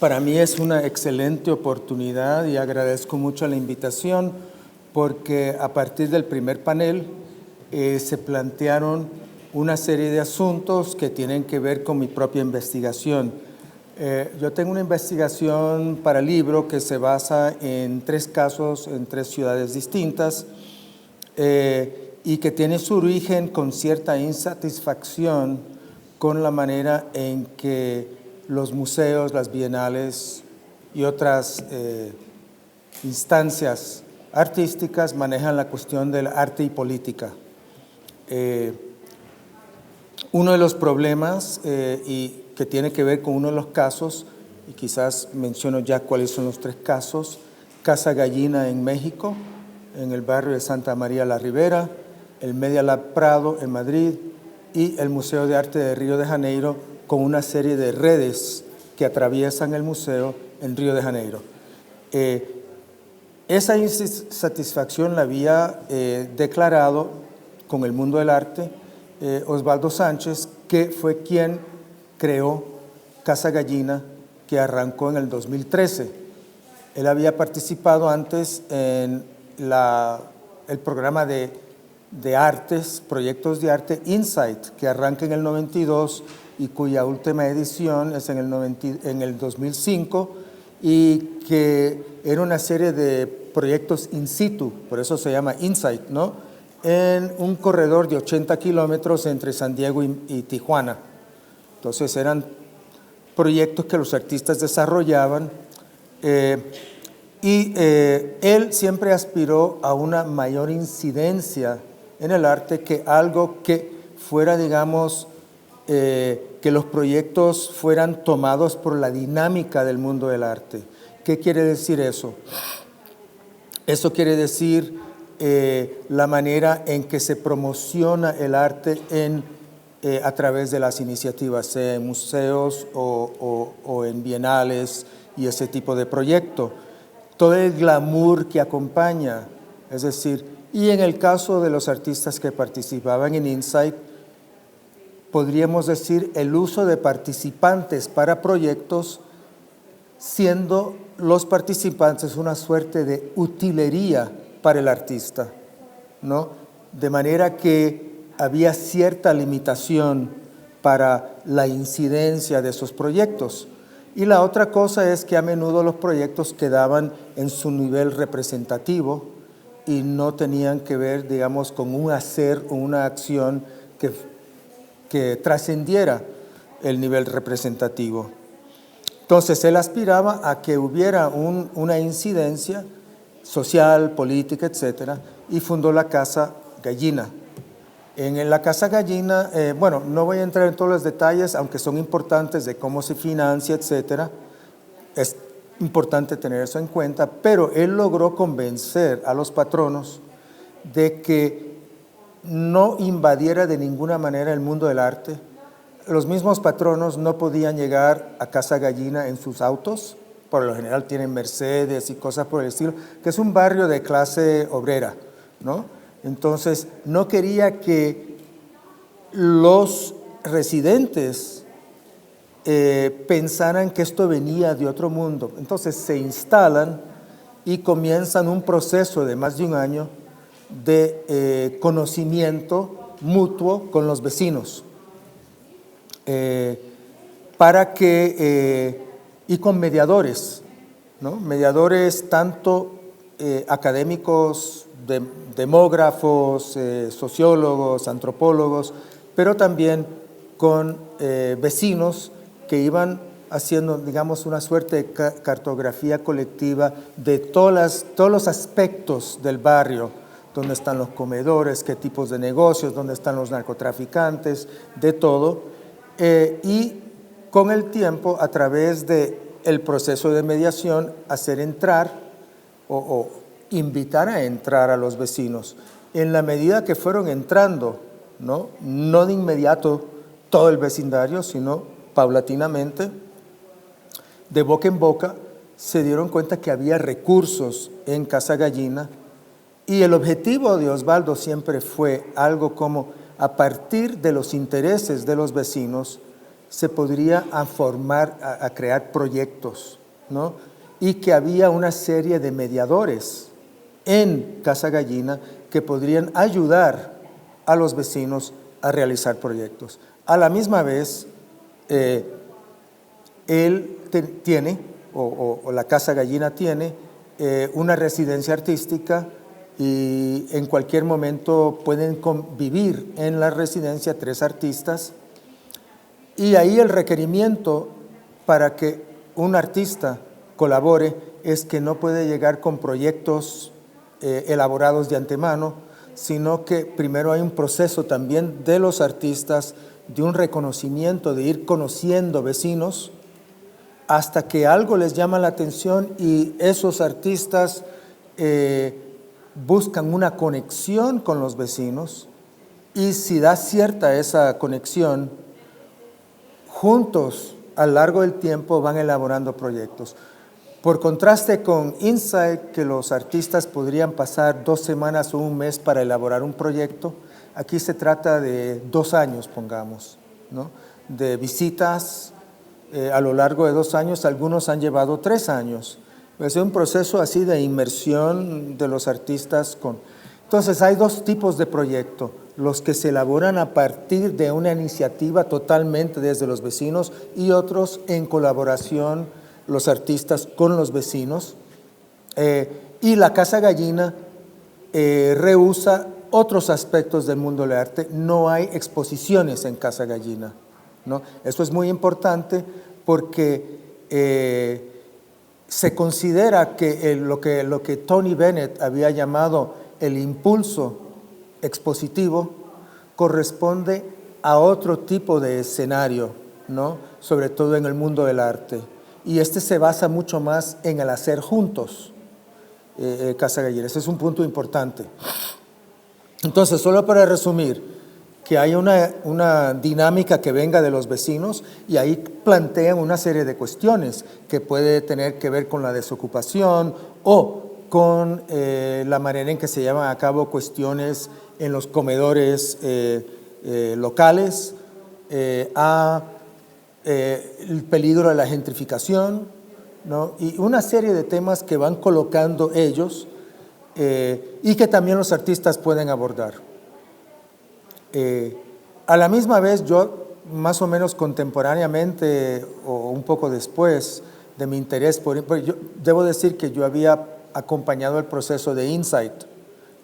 Para mí es una excelente oportunidad y agradezco mucho la invitación porque a partir del primer panel se plantearon una serie de asuntos que tienen que ver con mi propia investigación. Yo tengo una investigación para libro que se basa en 3 casos en 3 ciudades distintas y que tiene su origen con cierta insatisfacción con la manera en que los museos, las bienales y otras instancias artísticas manejan la cuestión del arte y política. Uno de los problemas y que tiene que ver con uno de los casos, y quizás menciono ya cuáles son los 3 casos: Casa Gallina en México, en el barrio de Santa María la Ribera, el Media Lab Prado en Madrid y el Museo de Arte de Río de Janeiro, con una serie de redes que atraviesan el museo en Río de Janeiro. Esa insatisfacción la había declarado con el mundo del arte Osvaldo Sánchez, que fue quien creó Casa Gallina, que arrancó en el 2013. Él había participado antes en el programa de artes, proyectos de arte Insight, que arranca en el 92 y cuya última edición es en el 2005, y que era una serie de proyectos in situ, por eso se llama Insight, ¿no?, en un corredor de 80 kilómetros entre San Diego y Tijuana. Entonces eran proyectos que los artistas desarrollaban y él siempre aspiró a una mayor incidencia en el arte, que algo que fuera, digamos, que los proyectos fueran tomados por la dinámica del mundo del arte. ¿Qué quiere decir eso? Eso quiere decir la manera en que se promociona el arte a través de las iniciativas, sea en museos o en bienales y ese tipo de proyecto. Todo el glamour que acompaña, es decir, y en el caso de los artistas que participaban en Insight, podríamos decir el uso de participantes para proyectos, siendo los participantes una suerte de utilería para el artista, ¿no? De manera que había cierta limitación para la incidencia de esos proyectos. Y la otra cosa es que a menudo los proyectos quedaban en su nivel representativo y no tenían que ver, digamos, con un hacer o una acción que trascendiera el nivel representativo. Entonces, él aspiraba a que hubiera una incidencia social, política, etcétera, y fundó la Casa Gallina. En la Casa Gallina, bueno, no voy a entrar en todos los detalles, aunque son importantes, de cómo se financia, etcétera. Es importante tener eso en cuenta, pero él logró convencer a los patronos de que no invadiera de ninguna manera el mundo del arte. Los mismos patronos no podían llegar a Casa Gallina en sus autos, por lo general tienen Mercedes y cosas por el estilo, que es un barrio de clase obrera, ¿no? Entonces, no quería que los residentes pensaran que esto venía de otro mundo. Entonces, se instalan y comienzan un proceso de más de un año de conocimiento mutuo con los vecinos, y con mediadores, ¿no? Mediadores tanto académicos, demógrafos, sociólogos, antropólogos, pero también con vecinos que iban haciendo, digamos, una suerte de cartografía colectiva de todos los aspectos del barrio: dónde están los comedores, qué tipos de negocios, dónde están los narcotraficantes, de todo. Y con el tiempo, a través del proceso de mediación, hacer entrar o invitar a entrar a los vecinos. En la medida que fueron entrando, no de inmediato todo el vecindario, sino paulatinamente, de boca en boca, se dieron cuenta que había recursos en Casa Gallina, y el objetivo de Osvaldo siempre fue algo como, a partir de los intereses de los vecinos, se podría formar, a crear proyectos, ¿no? Y que había una serie de mediadores en Casa Gallina que podrían ayudar a los vecinos a realizar proyectos. A la misma vez, él tiene, o la Casa Gallina tiene, una residencia artística y en cualquier momento pueden convivir en la residencia 3 artistas, y ahí el requerimiento para que un artista colabore es que no puede llegar con proyectos elaborados de antemano, sino que primero hay un proceso también de los artistas, de un reconocimiento, de ir conociendo vecinos, hasta que algo les llama la atención y esos artistas buscan una conexión con los vecinos, y si da cierta esa conexión, juntos a lo largo del tiempo van elaborando proyectos. Por contraste con Insight, que los artistas podrían pasar 2 semanas o un mes para elaborar un proyecto, aquí se trata de 2 años, pongamos, ¿no? De visitas a lo largo de 2 años, algunos han llevado 3 años. Es un proceso así de inmersión de los artistas. Entonces hay 2 tipos de proyecto: los que se elaboran a partir de una iniciativa totalmente desde los vecinos, y otros en colaboración los artistas con los vecinos. Y la Casa Gallina rehúsa otros aspectos del mundo del arte. No hay exposiciones en Casa Gallina, ¿no? Esto es muy importante porque se considera que lo que Tony Bennett había llamado el impulso expositivo corresponde a otro tipo de escenario, ¿no? Sobre todo en el mundo del arte. Y este se basa mucho más en el hacer juntos, Casa Gallina. Ese es un punto importante. Entonces, solo para resumir, que hay una dinámica que venga de los vecinos, y ahí plantean una serie de cuestiones que puede tener que ver con la desocupación o con la manera en que se llevan a cabo cuestiones en los comedores locales, el peligro de la gentrificación, ¿no? Y una serie de temas que van colocando ellos y que también los artistas pueden abordar. A la misma vez, yo más o menos contemporáneamente o un poco después de mi interés yo debo decir que yo había acompañado el proceso de Insight,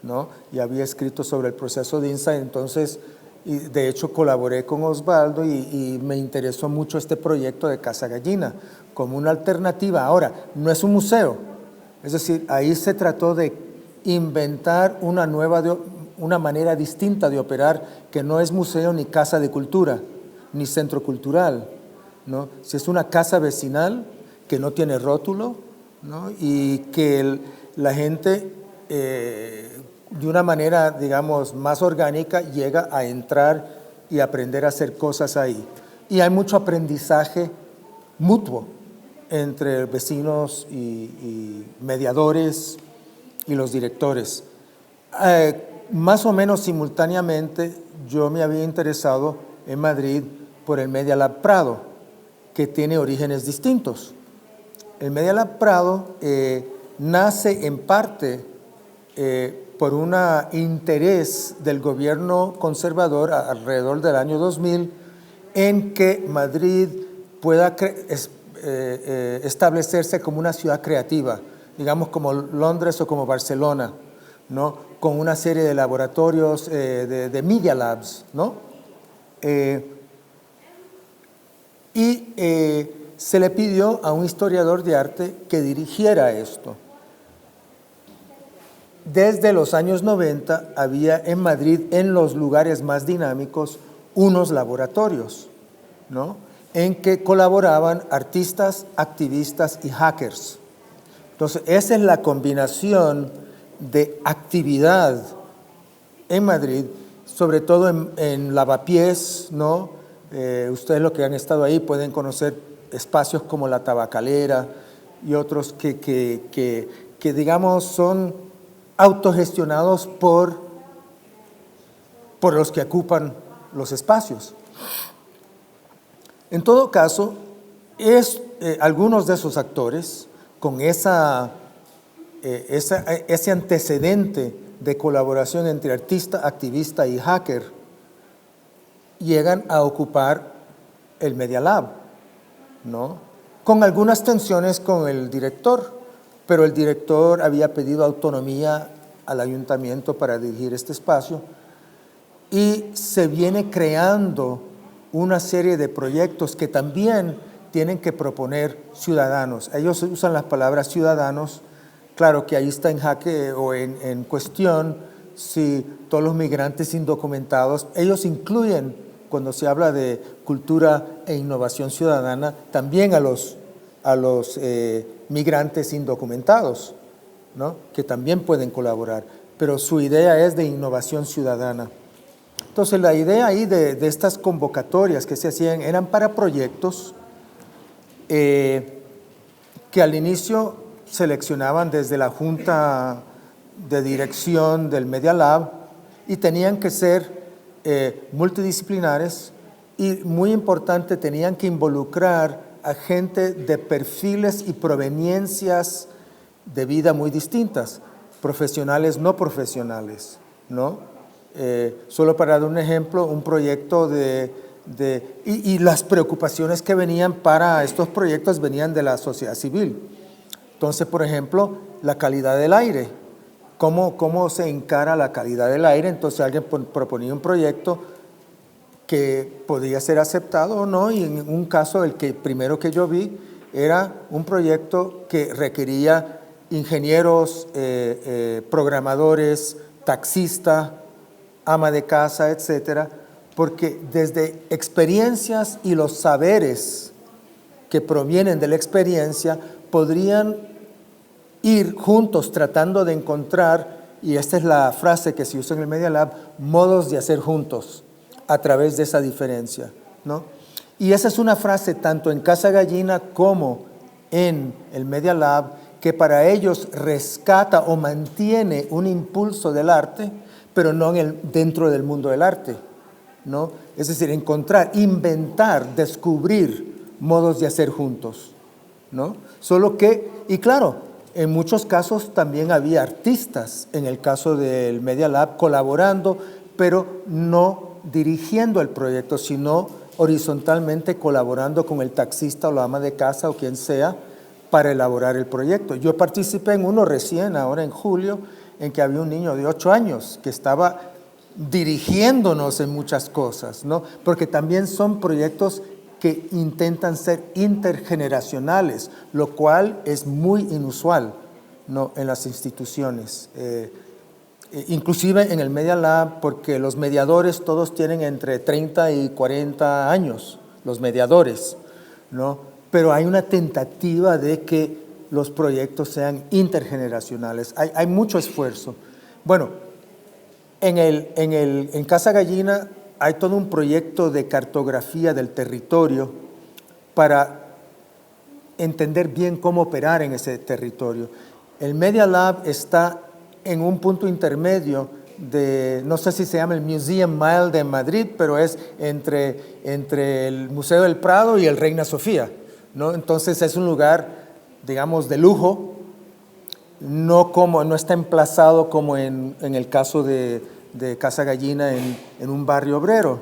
¿no? Y había escrito sobre el proceso de Insight. Entonces, y de hecho colaboré con Osvaldo y me interesó mucho este proyecto de Casa Gallina como una alternativa. Ahora, no es un museo, es decir, ahí se trató de inventar una manera distinta de operar, que no es museo ni casa de cultura, ni centro cultural, ¿no? Si es una casa vecinal que no tiene rótulo, ¿no? Y que la gente de una manera, digamos, más orgánica llega a entrar y aprender a hacer cosas ahí. Y hay mucho aprendizaje mutuo entre vecinos y mediadores y los directores. Más o menos simultáneamente yo me había interesado en Madrid por el Media Lab Prado, que tiene orígenes distintos. El Media Lab Prado nace en parte por un interés del gobierno conservador alrededor del año 2000 en que Madrid pueda establecerse como una ciudad creativa, digamos como Londres o como Barcelona, ¿no? Con una serie de laboratorios de Media Labs, ¿no? Se le pidió a un historiador de arte que dirigiera esto. Desde los años 90 había en Madrid, en los lugares más dinámicos, unos laboratorios, ¿no? En que colaboraban artistas, activistas y hackers. Entonces, esa es la combinación de actividad en Madrid, sobre todo en Lavapiés, ¿no? Ustedes los que han estado ahí pueden conocer espacios como La Tabacalera y otros que digamos son autogestionados por los que ocupan los espacios. En todo caso, algunos de esos actores, con ese antecedente de colaboración entre artista, activista y hacker, llegan a ocupar el Media Lab, ¿no? Con algunas tensiones con el director, pero el director había pedido autonomía al ayuntamiento para dirigir este espacio y se viene creando una serie de proyectos que también tienen que proponer ciudadanos. Ellos usan las palabras ciudadanos. Claro que ahí está en jaque o en cuestión si todos los migrantes indocumentados, ellos incluyen, cuando se habla de cultura e innovación ciudadana, también a los migrantes indocumentados, ¿no? Que también pueden colaborar, pero su idea es de innovación ciudadana. Entonces la idea ahí de estas convocatorias que se hacían eran para proyectos que al inicio seleccionaban desde la junta de dirección del Media Lab y tenían que ser multidisciplinares y, muy importante, tenían que involucrar a gente de perfiles y proveniencias de vida muy distintas, profesionales, no profesionales, ¿no? Solo para dar un ejemplo, un proyecto y las preocupaciones que venían para estos proyectos venían de la sociedad civil. Entonces, por ejemplo, la calidad del aire. ¿Cómo se encara la calidad del aire? Entonces alguien proponía un proyecto que podía ser aceptado o no, y en un caso, el primero que yo vi, era un proyecto que requería ingenieros, programadores, taxista, ama de casa, etcétera, porque desde experiencias y los saberes que provienen de la experiencia podrían ir juntos tratando de encontrar, y esta es la frase que se usa en el Media Lab, modos de hacer juntos a través de esa diferencia, ¿no? Y esa es una frase tanto en Casa Gallina como en el Media Lab que para ellos rescata o mantiene un impulso del arte, pero no dentro del mundo del arte, ¿no? Es decir, encontrar, inventar, descubrir modos de hacer juntos, ¿no? Solo que, y claro, en muchos casos también había artistas, en el caso del Media Lab, colaborando, pero no dirigiendo el proyecto, sino horizontalmente colaborando con el taxista o la ama de casa o quien sea para elaborar el proyecto. Yo participé en uno recién, ahora en julio, en que había un niño de 8 años que estaba dirigiéndonos en muchas cosas, ¿no? Porque también son proyectos que intentan ser intergeneracionales, lo cual es muy inusual, ¿no?, en las instituciones. Inclusive en el Media Lab, porque los mediadores todos tienen entre 30 y 40 años, los mediadores, ¿no? Pero hay una tentativa de que los proyectos sean intergeneracionales. Hay mucho esfuerzo. Bueno, en Casa Gallina hay todo un proyecto de cartografía del territorio para entender bien cómo operar en ese territorio. El Media Lab está en un punto intermedio no sé si se llama el Museum Mile de Madrid, pero es entre el Museo del Prado y el Reina Sofía, ¿no? Entonces es un lugar, digamos, de lujo, no está emplazado como en el caso de Casa Gallina en un barrio obrero,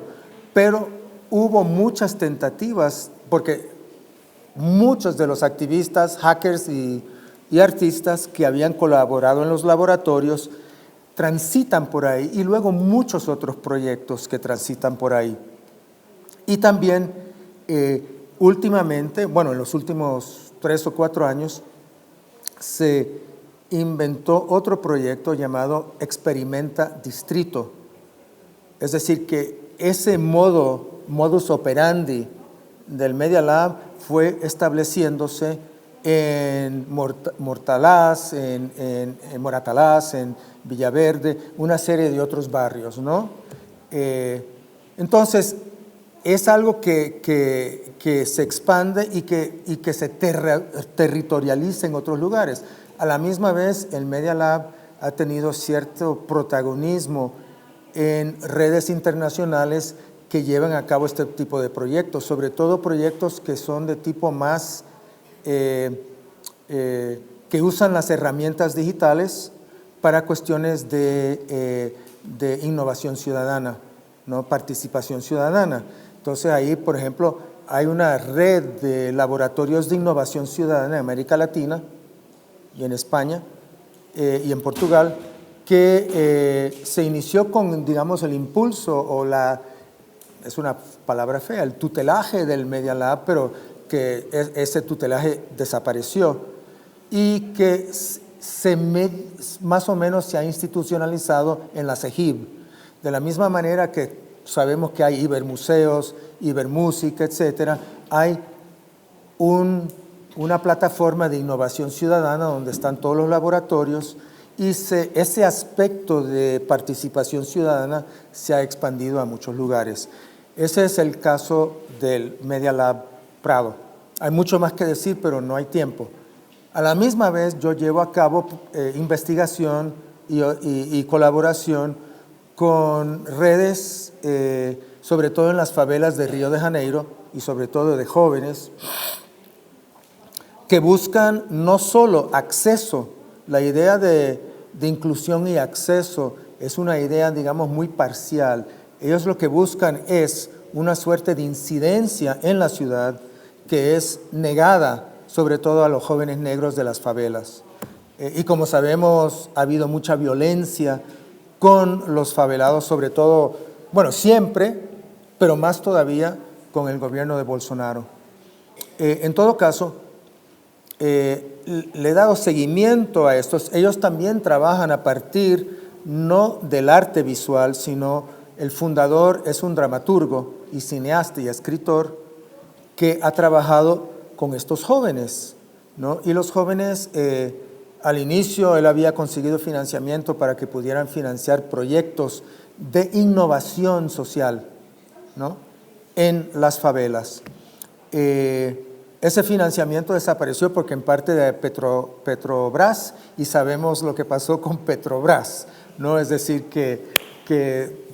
pero hubo muchas tentativas porque muchos de los activistas, hackers y artistas que habían colaborado en los laboratorios transitan por ahí, y luego muchos otros proyectos que transitan por ahí. Y también últimamente, bueno, en los últimos 3 o 4 años, se inventó otro proyecto llamado Experimenta Distrito. Es decir, que ese modus operandi del Media Lab fue estableciéndose en Moratalaz, en Villaverde, una serie de otros barrios, ¿no? Entonces, es algo que se expande y que se territorializa en otros lugares. A la misma vez, el Media Lab ha tenido cierto protagonismo en redes internacionales que llevan a cabo este tipo de proyectos, sobre todo proyectos que son de tipo más, que usan las herramientas digitales para cuestiones de innovación ciudadana, ¿no? Participación ciudadana. Entonces ahí, por ejemplo, hay una red de laboratorios de innovación ciudadana en América Latina y en España y en Portugal, que se inició con, digamos, el impulso o es una palabra fea, el tutelaje del Media Lab, pero que ese tutelaje desapareció y que más o menos se ha institucionalizado en la CEGIB. De la misma manera que sabemos que hay ibermuseos, ibermúsica, etcétera, hay una plataforma de innovación ciudadana donde están todos los laboratorios y ese aspecto de participación ciudadana se ha expandido a muchos lugares. Ese es el caso del Media Lab Prado. Hay mucho más que decir, pero no hay tiempo. A la misma vez, yo llevo a cabo investigación y colaboración con redes, sobre todo en las favelas de Río de Janeiro y sobre todo de jóvenes, que buscan no solo acceso. La idea de inclusión y acceso es una idea, digamos, muy parcial. Ellos lo que buscan es una suerte de incidencia en la ciudad que es negada, sobre todo a los jóvenes negros de las favelas. Y como sabemos, ha habido mucha violencia con los favelados, sobre todo, bueno, siempre, pero más todavía con el gobierno de Bolsonaro. En todo caso, le he dado seguimiento a estos. Ellos también trabajan a partir no del arte visual, sino el fundador es un dramaturgo y cineasta y escritor que ha trabajado con estos jóvenes, ¿no? Y los jóvenes, al inicio él había conseguido financiamiento para que pudieran financiar proyectos de innovación social, ¿no? En las favelas. Ese financiamiento desapareció porque en parte de Petrobras, y sabemos lo que pasó con Petrobras, ¿no? Es decir, que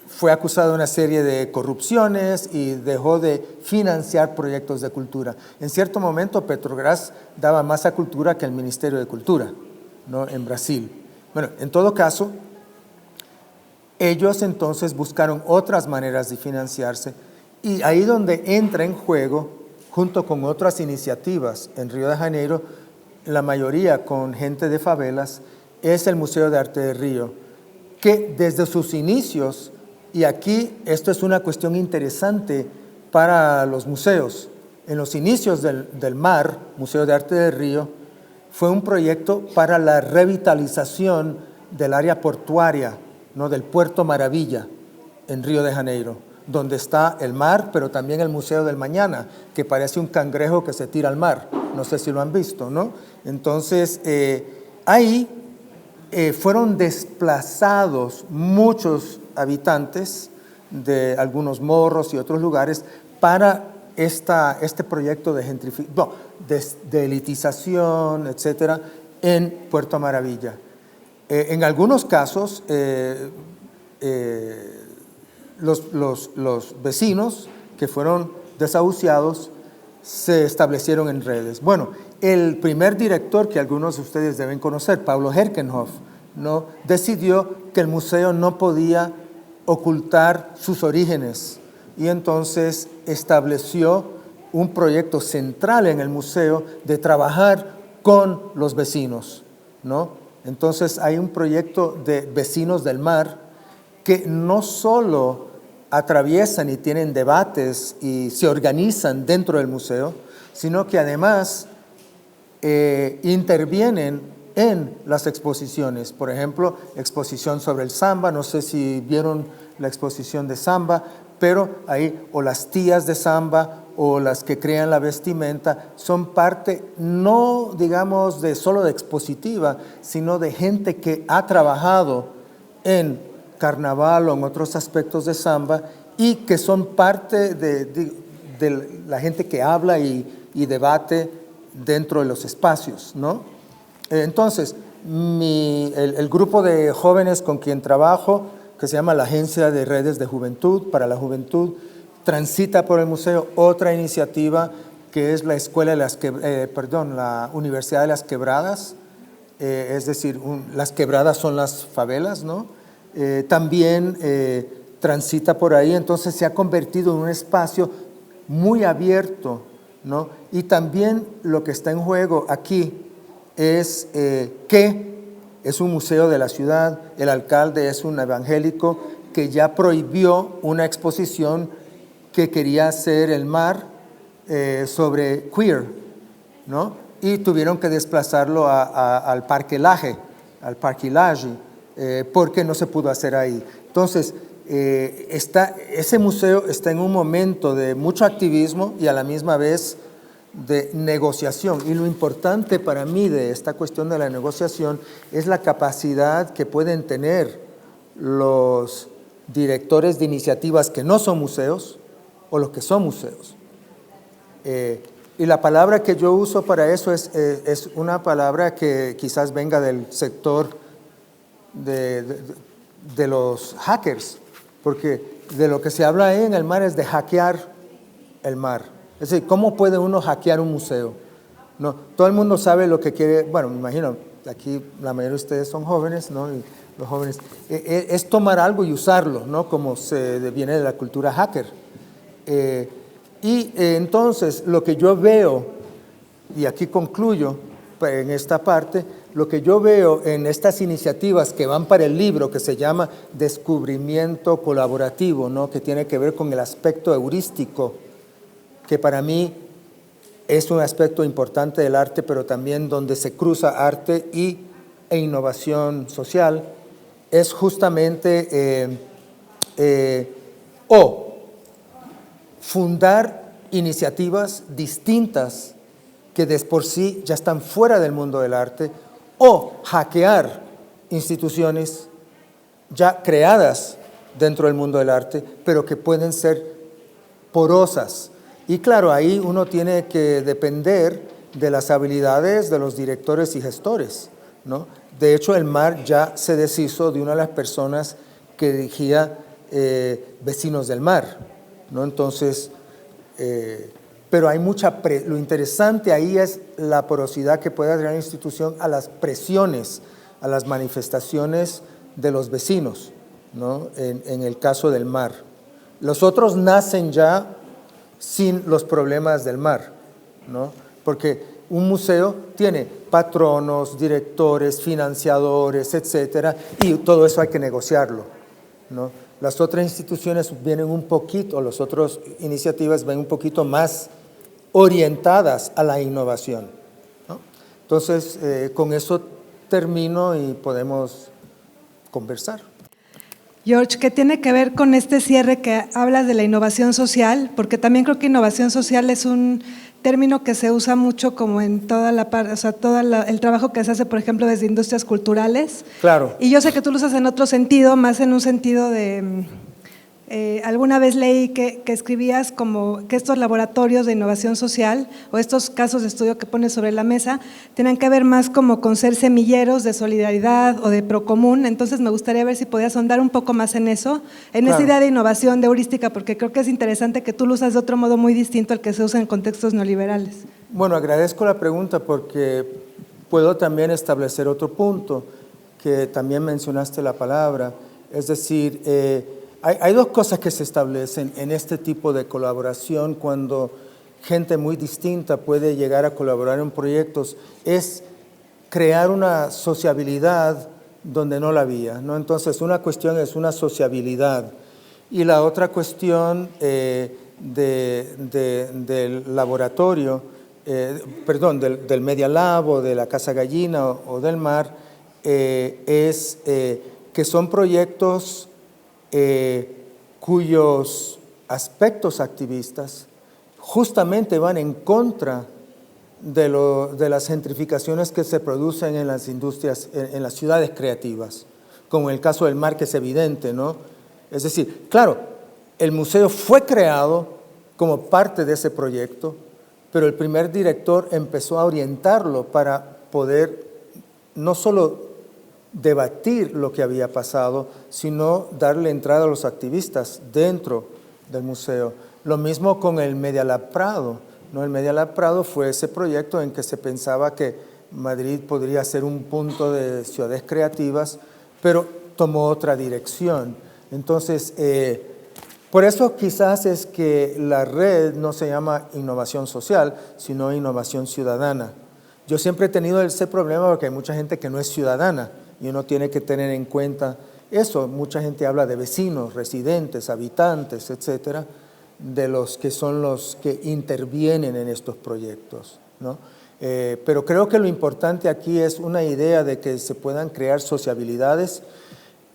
fue acusado de una serie de corrupciones y dejó de financiar proyectos de cultura. En cierto momento Petrobras daba más a cultura que el Ministerio de Cultura, ¿no? En Brasil. Bueno, en todo caso, ellos entonces buscaron otras maneras de financiarse y ahí donde entra en juego, junto con otras iniciativas en Río de Janeiro, la mayoría con gente de favelas, es el Museo de Arte de Río, que desde sus inicios, y aquí esto es una cuestión interesante para los museos, en los inicios del MAR, Museo de Arte de Río, fue un proyecto para la revitalización del área portuaria, ¿no? Del Puerto Maravilla en Río de Janeiro, donde está el mar, pero también el Museo del Mañana, que parece un cangrejo que se tira al mar. No sé si lo han visto, ¿no? Entonces, ahí fueron desplazados muchos habitantes de algunos morros y otros lugares para este proyecto de de elitización, etcétera, en Puerto Maravilla. En algunos casos, los vecinos que fueron desahuciados se establecieron en redes. Bueno, el primer director que algunos de ustedes deben conocer, Pablo Herkenhoff, ¿no? Decidió que el museo no podía ocultar sus orígenes y entonces estableció un proyecto central en el museo de trabajar con los vecinos, ¿no? Entonces hay un proyecto de vecinos del mar que no solo atraviesan y tienen debates y se organizan dentro del museo, sino que además intervienen en las exposiciones. Por ejemplo, exposición sobre el samba, no sé si vieron la exposición de samba, pero ahí o las tías de samba o las que crean la vestimenta son parte no, digamos, de solo de expositiva, sino de gente que ha trabajado en carnaval o en otros aspectos de samba y que son parte de la gente que habla y debate dentro de los espacios, ¿no? Entonces, el grupo de jóvenes con quien trabajo, que se llama la Agencia de Redes de Juventud para la Juventud. Transita por el museo otra iniciativa que es la la Universidad de las Quebradas, es decir, las quebradas son las favelas, ¿no? También transita por ahí, entonces se ha convertido en un espacio muy abierto, ¿no? Y también lo que está en juego aquí es que es un museo de la ciudad, el alcalde es un evangélico que ya prohibió una exposición que quería hacer el MAR sobre queer, ¿no? Y tuvieron que desplazarlo al Parque Lage, porque no se pudo hacer ahí. Entonces, ese museo está en un momento de mucho activismo y a la misma vez de negociación. Y lo importante para mí de esta cuestión de la negociación es la capacidad que pueden tener los directores de iniciativas que no son museos o los que son museos. Y la palabra que yo uso para eso es una palabra que quizás venga del sector de los hackers, porque de lo que se habla ahí en el MAR es de hackear el MAR. Es decir, ¿cómo puede uno hackear un museo? No, todo el mundo sabe lo que quiere, bueno, me imagino, aquí la mayoría de ustedes son jóvenes, ¿no? Y los jóvenes, es tomar algo y usarlo, ¿no? Como viene de la cultura hacker. Entonces, lo que yo veo, y aquí concluyo en esta parte, lo que yo veo en estas iniciativas que van para el libro, que se llama Descubrimiento Colaborativo, ¿no? Que tiene que ver con el aspecto heurístico, que para mí es un aspecto importante del arte, pero también donde se cruza arte e innovación social, es justamente fundar iniciativas distintas que de por sí ya están fuera del mundo del arte, o hackear instituciones ya creadas dentro del mundo del arte, pero que pueden ser porosas. Y claro, ahí uno tiene que depender de las habilidades de los directores y gestores, ¿no? De hecho, el MAR ya se deshizo de una de las personas que dirigía Vecinos del Mar, ¿no? Entonces, pero hay lo interesante ahí es la porosidad que puede hacer la institución a las presiones, a las manifestaciones de los vecinos, ¿no? En el caso del MAR. Los otros nacen ya sin los problemas del MAR, ¿no? Porque un museo tiene patronos, directores, financiadores, etcétera, y todo eso hay que negociarlo, ¿no? Las otras instituciones vienen un poquito, las otras iniciativas ven un poquito más orientadas a la innovación, ¿no? Entonces, con eso termino y podemos conversar. George, ¿qué tiene que ver con este cierre que hablas de la innovación social? Porque también creo que innovación social es un término que se usa mucho como en toda la parte, o sea, todo el trabajo que se hace, por ejemplo, desde industrias culturales. Claro. Y yo sé que tú lo usas en otro sentido, más en un sentido de… alguna vez leí que escribías como que estos laboratorios de innovación social o estos casos de estudio que pones sobre la mesa tienen que ver más como con ser semilleros de solidaridad o de procomún. Entonces me gustaría ver si podías ahondar un poco más en eso, en esa idea de innovación, de heurística, porque creo que es interesante que tú lo usas de otro modo muy distinto al que se usa en contextos neoliberales. Bueno, agradezco la pregunta porque puedo también establecer otro punto que también mencionaste la palabra, es decir, hay dos cosas que se establecen en este tipo de colaboración cuando gente muy distinta puede llegar a colaborar en proyectos, es crear una sociabilidad donde no la había, ¿no? Entonces, una cuestión es una sociabilidad y la otra cuestión del laboratorio, del Media Lab o de la Casa Gallina o del MAR, es que son proyectos cuyos aspectos activistas justamente van en contra de las gentrificaciones que se producen en las industrias, en las ciudades creativas, como en el caso del MAR, que es evidente, ¿no? Es decir, claro, el museo fue creado como parte de ese proyecto, pero el primer director empezó a orientarlo para poder no solo debatir lo que había pasado, sino darle entrada a los activistas dentro del museo. Lo mismo con el Media Lab Prado, ¿no? El Media Lab Prado fue ese proyecto en que se pensaba que Madrid podría ser un punto de ciudades creativas, pero tomó otra dirección. Entonces, por eso quizás es que la red no se llama innovación social, sino innovación ciudadana. Yo siempre he tenido ese problema porque hay mucha gente que no es ciudadana y uno tiene que tener en cuenta eso. Mucha gente habla de vecinos, residentes, habitantes, etcétera, de los que son los que intervienen en estos proyectos, ¿no? Pero creo que lo importante aquí es una idea de que se puedan crear sociabilidades.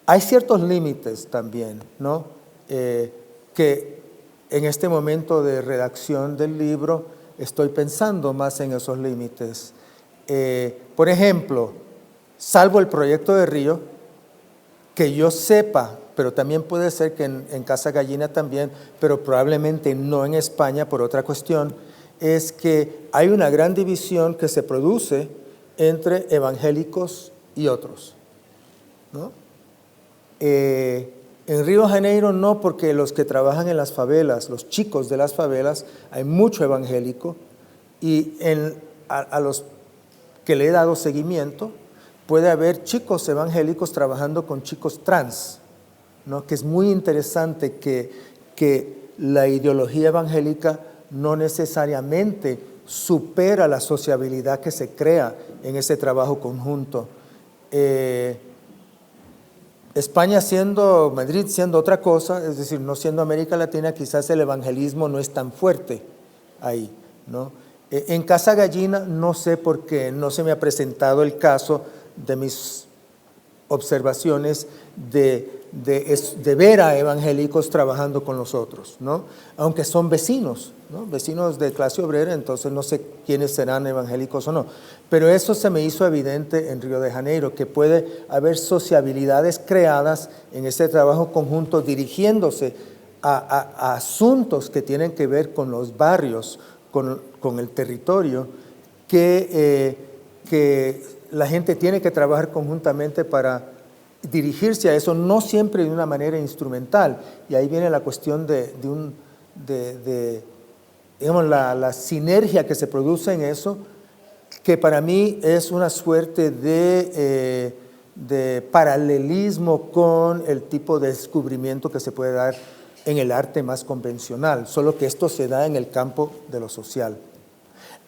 Hay ciertos límites también, ¿no? Que en este momento de redacción del libro estoy pensando más en esos límites. Por ejemplo, salvo el proyecto de Río, que yo sepa, pero también puede ser que en Casa Gallina también, pero probablemente no en España por otra cuestión, es que hay una gran división que se produce entre evangélicos y otros, ¿no? En Río de Janeiro no, porque los que trabajan en las favelas, los chicos de las favelas, hay mucho evangélico y a los que le he dado seguimiento, puede haber chicos evangélicos trabajando con chicos trans, ¿no? Que es muy interesante que la ideología evangélica no necesariamente supera la sociabilidad que se crea en ese trabajo conjunto. España siendo, Madrid siendo otra cosa, es decir, no siendo América Latina, quizás el evangelismo no es tan fuerte ahí, ¿no? En Casa Gallina no sé por qué, no se me ha presentado el caso de mis observaciones de ver a evangélicos trabajando con los otros, ¿no? Aunque son vecinos, ¿no? Vecinos de clase obrera, entonces no sé quiénes serán evangélicos o no. Pero eso se me hizo evidente en Río de Janeiro, que puede haber sociabilidades creadas en este trabajo conjunto dirigiéndose a asuntos que tienen que ver con los barrios, con el territorio, que la gente tiene que trabajar conjuntamente para dirigirse a eso, no siempre de una manera instrumental. Y ahí viene la cuestión digamos, la sinergia que se produce en eso, que para mí es una suerte de paralelismo con el tipo de descubrimiento que se puede dar en el arte más convencional, solo que esto se da en el campo de lo social.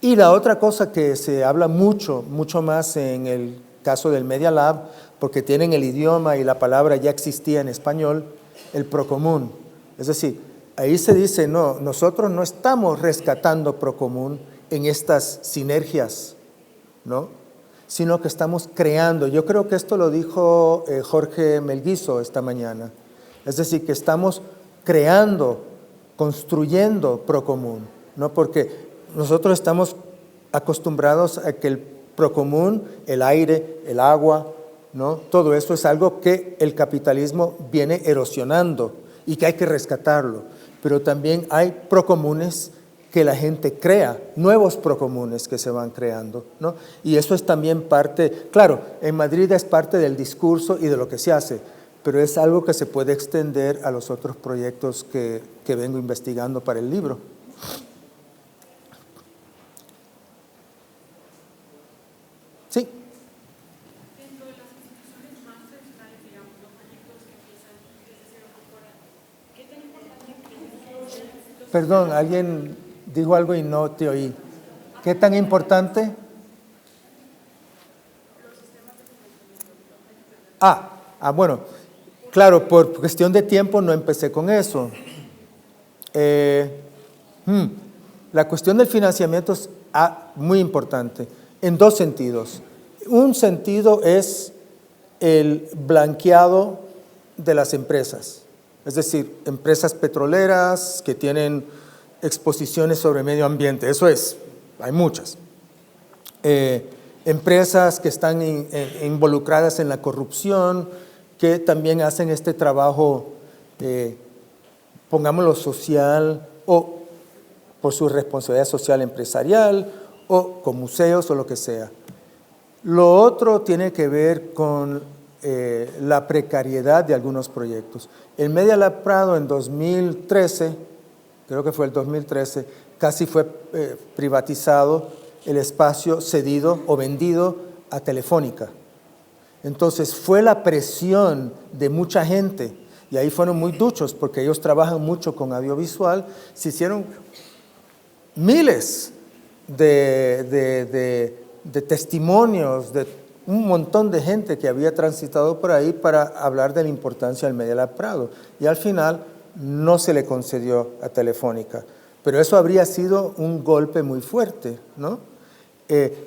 Y la otra cosa que se habla mucho más en el caso del Media Lab, porque tienen el idioma y la palabra ya existía en español, el procomún. Es decir, ahí se dice, no, nosotros no estamos rescatando procomún en estas sinergias, ¿no? Sino que estamos creando. Yo creo que esto lo dijo Jorge Melguizo esta mañana. Es decir, que estamos creando, construyendo procomún, ¿no? Porque nosotros estamos acostumbrados a que el procomún, el aire, el agua, ¿no? Todo eso es algo que el capitalismo viene erosionando y que hay que rescatarlo. Pero también hay procomunes que la gente crea, nuevos procomunes que se van creando, ¿no? Y eso es también parte, claro, en Madrid es parte del discurso y de lo que se hace, pero es algo que se puede extender a los otros proyectos que vengo investigando para el libro. Sí. Dentro de las instituciones más tradicionales, digamos, los proyectos que empiezan desde cero por fuera, ¿qué tan importante es? Perdón, alguien dijo algo y no te oí. ¿Qué tan importante? Bueno, claro, por cuestión de tiempo no empecé con eso. La cuestión del financiamiento es muy importante, en dos sentidos. Un sentido es el blanqueado de las empresas, es decir, empresas petroleras que tienen exposiciones sobre medio ambiente, eso es, hay muchas. Empresas que están involucradas en la corrupción, que también hacen este trabajo, pongámoslo social, o por su responsabilidad social empresarial, o con museos o lo que sea. Lo otro tiene que ver con la precariedad de algunos proyectos. El Media Lab Prado en 2013, creo que fue el 2013, casi fue privatizado el espacio, cedido o vendido a Telefónica. Entonces fue la presión de mucha gente, y ahí fueron muy duchos porque ellos trabajan mucho con audiovisual, se hicieron miles de testimonios de un montón de gente que había transitado por ahí para hablar de la importancia del Media Lab Prado, y al final no se le concedió a Telefónica, pero eso habría sido un golpe muy fuerte, ¿no?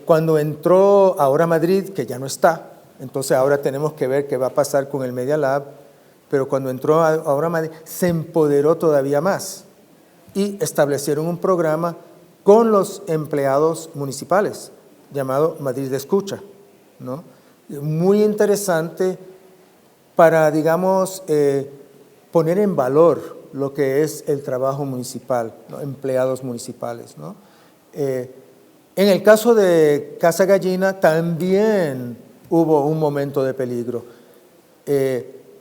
Cuando entró Ahora Madrid, que ya no está, entonces ahora tenemos que ver qué va a pasar con el Media Lab, pero cuando entró Ahora Madrid se empoderó todavía más y establecieron un programa con los empleados municipales llamado Madrid Escucha, ¿no? Muy interesante para, digamos, poner en valor lo que es el trabajo municipal, ¿no? Empleados municipales, ¿no? En el caso de Casa Gallina también hubo un momento de peligro.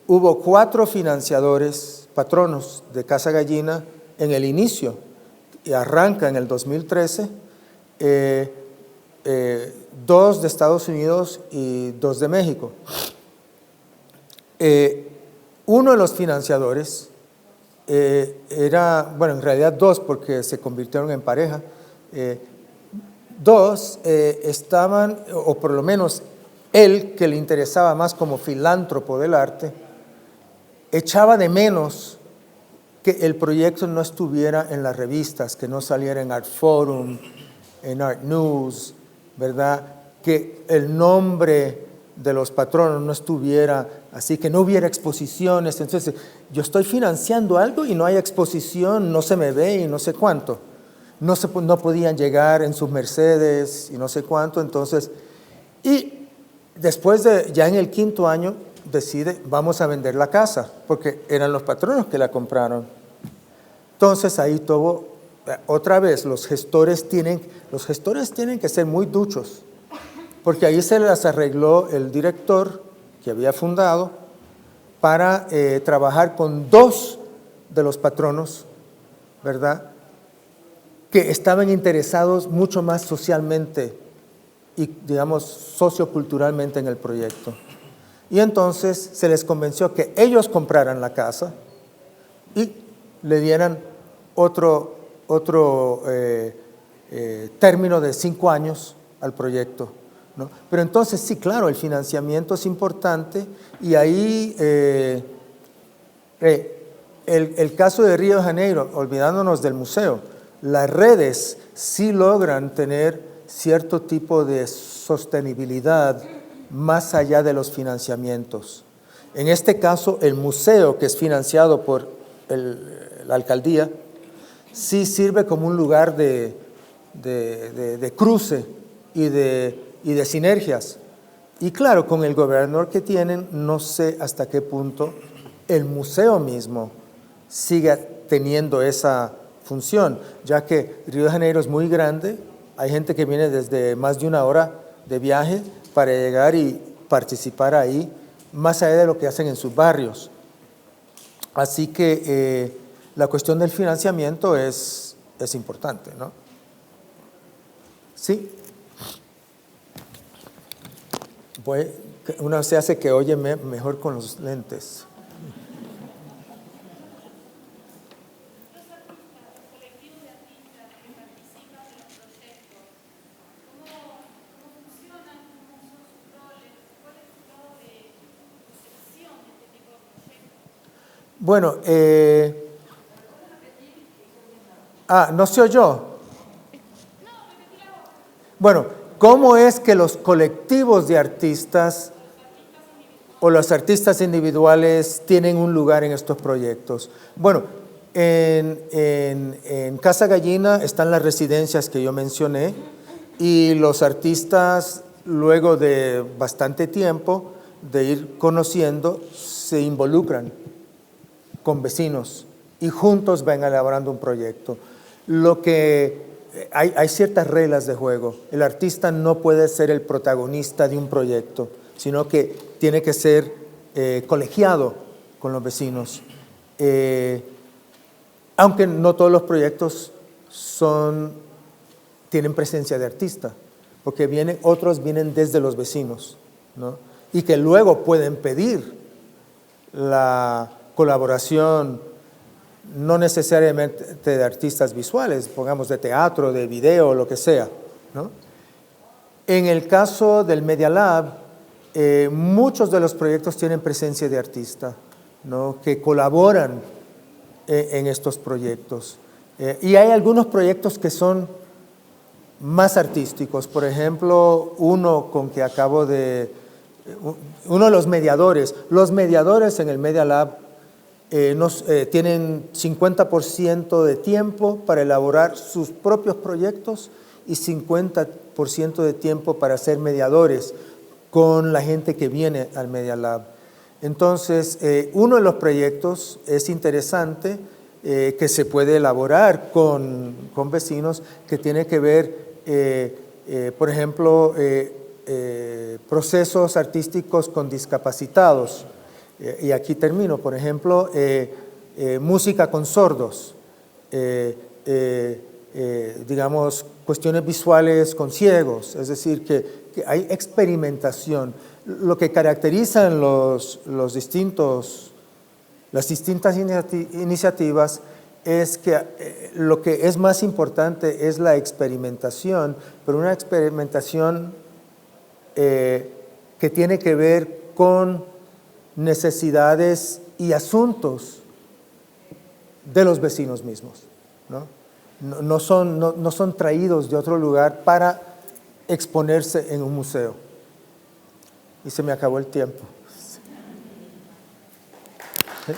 Hubo 4 financiadores, patronos de Casa Gallina en el inicio, y arranca en el 2013, 2 de Estados Unidos y 2 de México. Uno de los financiadores era, bueno, en realidad 2 porque se convirtieron en pareja, 2 estaban, o por lo menos él, que le interesaba más como filántropo del arte, echaba de menos que el proyecto no estuviera en las revistas, que no saliera en Art Forum, en Art News, ¿verdad? Que el nombre de los patronos no estuviera así, que no hubiera exposiciones. Entonces, yo estoy financiando algo y no hay exposición, no se me ve y no sé cuánto. No podían llegar en sus Mercedes y no sé cuánto. Entonces, y después ya en el 5º año, decide, vamos a vender la casa, porque eran los patronos que la compraron. Entonces ahí tuvo, otra vez, los gestores tienen que ser muy duchos, porque ahí se las arregló el director que había fundado para trabajar con 2 de los patronos, ¿verdad?, que estaban interesados mucho más socialmente y, digamos, socioculturalmente en el proyecto. Y entonces se les convenció que ellos compraran la casa y le dieran otro término de 5 años al proyecto, ¿no? Pero entonces sí, claro, el financiamiento es importante, y ahí el caso de Río de Janeiro, olvidándonos del museo, las redes sí logran tener cierto tipo de sostenibilidad más allá de los financiamientos. En este caso, el museo, que es financiado por la alcaldía, sí sirve como un lugar de cruce y de sinergias. Y claro, con el gobernador que tienen, no sé hasta qué punto el museo mismo sigue teniendo esa función, ya que Río de Janeiro es muy grande, hay gente que viene desde más de 1 hora de viaje para llegar y participar ahí, más allá de lo que hacen en sus barrios. Así que la cuestión del financiamiento es importante, ¿no? Sí. Uno se hace que oye mejor con los lentes. Bueno, no se oyó. Bueno, ¿cómo es que los colectivos de artistas o los artistas individuales tienen un lugar en estos proyectos? Bueno, en Casa Gallina están las residencias que yo mencioné, y los artistas, luego de bastante tiempo de ir conociendo, se involucran con vecinos y juntos van elaborando un proyecto. Hay ciertas reglas de juego. El artista no puede ser el protagonista de un proyecto, sino que tiene que ser colegiado con los vecinos. Aunque no todos los proyectos tienen presencia de artista, porque otros vienen desde los vecinos, ¿no? Y que luego pueden pedir la colaboración, no necesariamente de artistas visuales, pongamos de teatro, de video, lo que sea, ¿no? En el caso del Media Lab, muchos de los proyectos tienen presencia de artista, ¿no? Que colaboran en estos proyectos. Y hay algunos proyectos que son más artísticos. Por ejemplo, uno de los mediadores. Los mediadores en el Media Lab tienen 50% de tiempo para elaborar sus propios proyectos y 50% de tiempo para ser mediadores con la gente que viene al Media Lab. Entonces, uno de los proyectos es interesante, que se puede elaborar con vecinos, que tiene que ver, por ejemplo, procesos artísticos con discapacitados. Y aquí termino, por ejemplo, música con sordos, digamos, cuestiones visuales con ciegos, es decir, que hay experimentación. Lo que caracterizan las distintas iniciativas es que lo que es más importante es la experimentación, pero una experimentación que tiene que ver con necesidades y asuntos de los vecinos mismos, ¿no? No son traídos de otro lugar para exponerse en un museo. Y se me acabó el tiempo. ¿Sí?